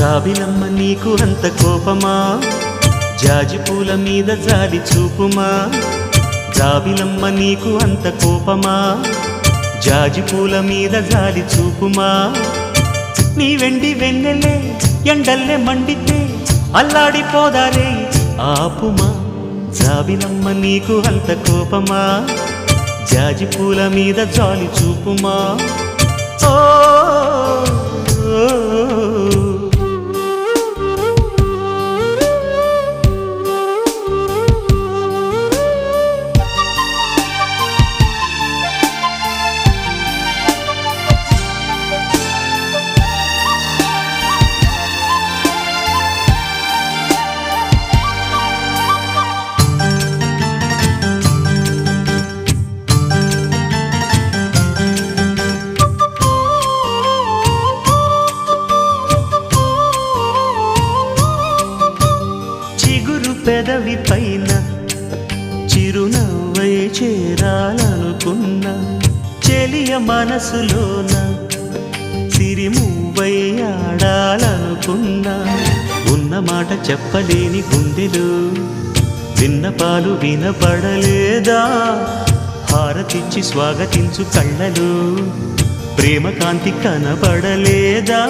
జాబిలమ్మ నీకు అంత కోపమా, జాజి పూల మీద జాలి చూపుమా. జాబిలమ్మ నీకు అంత కోపమా, జాజి పూల మీద జాలి చూపుమా. నీ వెండి వెన్నెలే ఎండల్లే మండితే అల్లాడిపోదారే ఆపుమా. జాబిలమ్మ నీకు అంత కోపమా, జాజి పూల మీద జాలి చూపుమా. ఓ పెదవి పైన చిరునవ్వై చేరాలనుకున్నా, చెలియ మనసులోన సిరిమువ్వై ఆడాలనుకున్నా. ఉన్న మాట చెప్పలేని గుండెలు విన్నపాలు వినపడలేదా? హారతిచ్చి స్వాగతించు కళ్ళలు ప్రేమ కాంతి కనపడలేదా?